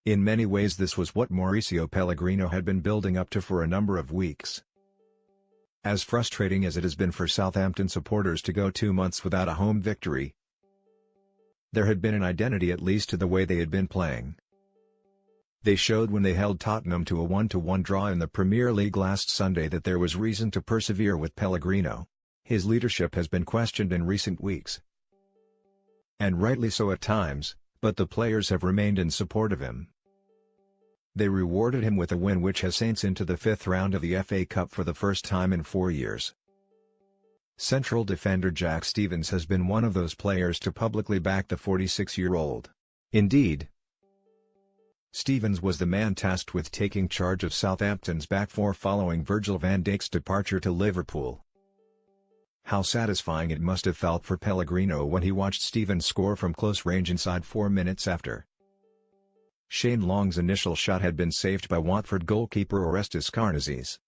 In many ways this was what Mauricio Pellegrino had been building up to for a number of weeks. As frustrating as it has been for Southampton supporters to go 2 months without a home victory, there had been an identity at least to the way they had been playing. They showed when they held Tottenham to a 1-1 draw in the Premier League last Sunday that there was reason to persevere with Pellegrino. His leadership has been questioned in recent weeks, and rightly so at times, but the players have remained in support of him. They rewarded him with a win which has Saints into the 5th round of the FA Cup for the first time in 4 years. Central defender Jack Stephens has been one of those players to publicly back the 46-year-old. Indeed, Stephens was the man tasked with taking charge of Southampton's back four following Virgil van Dijk's departure to Liverpool. How satisfying it must have felt for Pellegrino when he watched Stephens score from close range inside 4 minutes after Shane Long's initial shot had been saved by Watford goalkeeper Orestes Karnezis.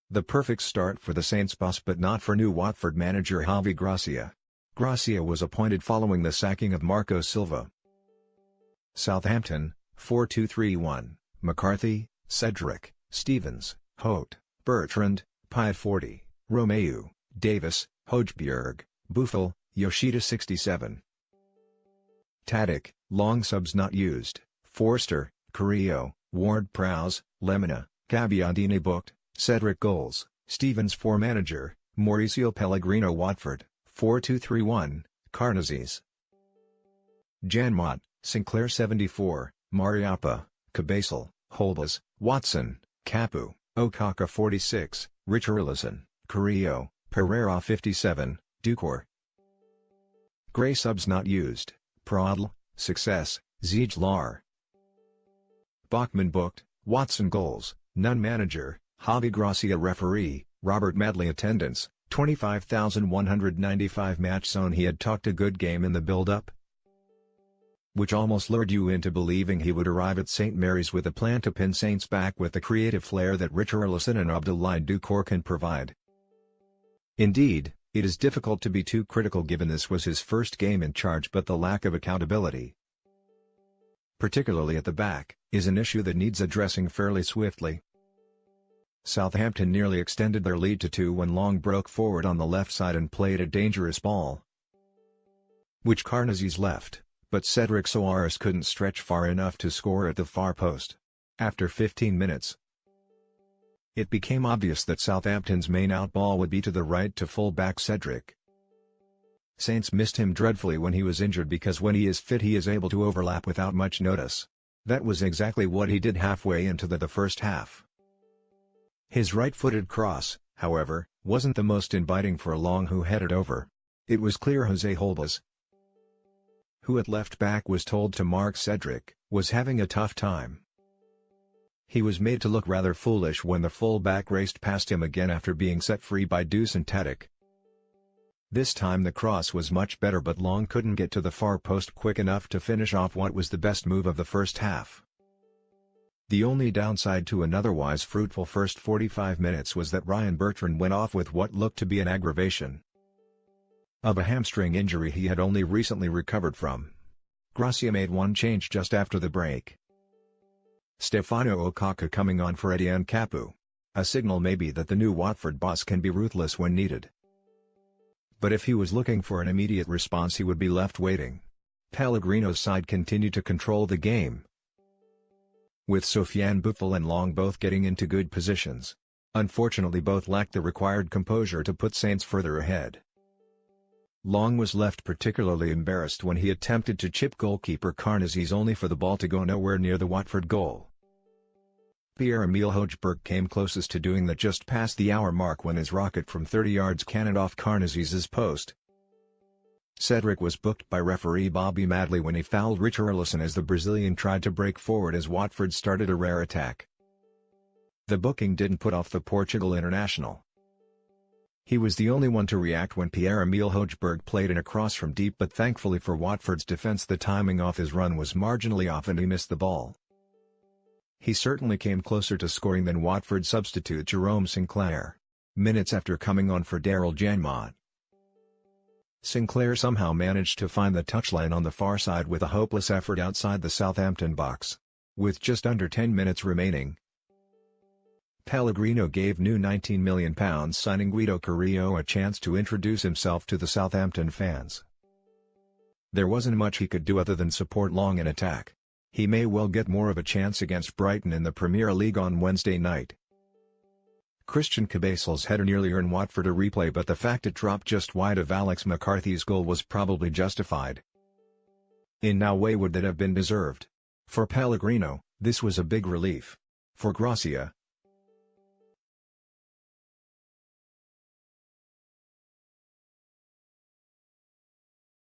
The perfect start for the Saints boss but not for new Watford manager Javi Gracia. Gracia was appointed following the sacking of Marco Silva. Southampton, 4-2-3-1, McCarthy, Cedric, Stephens, Hote, Bertrand, Piatforty, Romeu, Davis, Hojbjerg, Buffel, Yoshida 67. Tadic, Long subs not used, Forster, Carrillo, Ward-Prowse, Lemina, Gabbiadini booked, Cedric goals, Stephens for manager, Mauricio Pellegrino Watford, 4-2-3-1, Karnezis. Janmot, Sinclair 74, Mariappa, Cabasel, Holbas, Watson, Capu, Okaka 46, Richarlison, Carrillo, Pereira 57, Ducor. Gray subs not used, Pradl, Success, Ziegler. Bachmann booked, Watson goals, none manager, Javi Gracia referee, Robert Medley attendance, 25,195 match zone. He had talked a good game in the build-up, which almost lured you into believing he would arrive at St. Mary's with a plan to pin Saints back with the creative flair that Richarlison and Abdoulaye Doucouré can provide. Indeed, it is difficult to be too critical given this was his first game in charge, but the lack of accountability, particularly at the back, is an issue that needs addressing fairly swiftly. Southampton nearly extended their lead to 2 when Long broke forward on the left side and played a dangerous ball, which Karnezis left, but Cedric Soares couldn't stretch far enough to score at the far post. After 15 minutes, it became obvious that Southampton's main outball would be to the right to full-back Cedric. Saints missed him dreadfully when he was injured because when he is fit he is able to overlap without much notice. That was exactly what he did halfway into the first half. His right-footed cross, however, wasn't the most inviting for Long, who headed over. It was clear Jose Holbas, who at left-back was told to mark Cedric, was having a tough time. He was made to look rather foolish when the full-back raced past him again after being set free by Dusan Tadic. This time the cross was much better, but Long couldn't get to the far post quick enough to finish off what was the best move of the first half. The only downside to an otherwise fruitful first 45 minutes was that Ryan Bertrand went off with what looked to be an aggravation of a hamstring injury he had only recently recovered from. Gracia made one change just after the break, Stefano Okaka coming on for Etienne Capu. A signal maybe that the new Watford boss can be ruthless when needed. But if he was looking for an immediate response he would be left waiting. Pellegrino's side continued to control the game, with Sofiane Buffel and Long both getting into good positions. Unfortunately both lacked the required composure to put Saints further ahead. Long was left particularly embarrassed when he attempted to chip goalkeeper Karnezis only for the ball to go nowhere near the Watford goal. Pierre-Emile Hojbjerg came closest to doing that just past the hour mark when his rocket from 30 yards cannoned off Karnezis' post. Cedric was booked by referee Bobby Madley when he fouled Richarlison as the Brazilian tried to break forward as Watford started a rare attack. The booking didn't put off the Portugal international. He was the only one to react when Pierre-Emile Hojbjerg played in a cross from deep, but thankfully for Watford's defence the timing off his run was marginally off and he missed the ball. He certainly came closer to scoring than Watford substitute Jerome Sinclair, minutes after coming on for Daryl Janmot. Sinclair somehow managed to find the touchline on the far side with a hopeless effort outside the Southampton box. With just under 10 minutes remaining, Pellegrino gave new £19 million signing Guido Carrillo a chance to introduce himself to the Southampton fans. There wasn't much he could do other than support Long in attack. He may well get more of a chance against Brighton in the Premier League on Wednesday night. Christian Cabasel's header nearly earned Watford a replay, but the fact it dropped just wide of Alex McCarthy's goal was probably justified. In no way would that have been deserved. For Pellegrino, this was a big relief. For Gracia,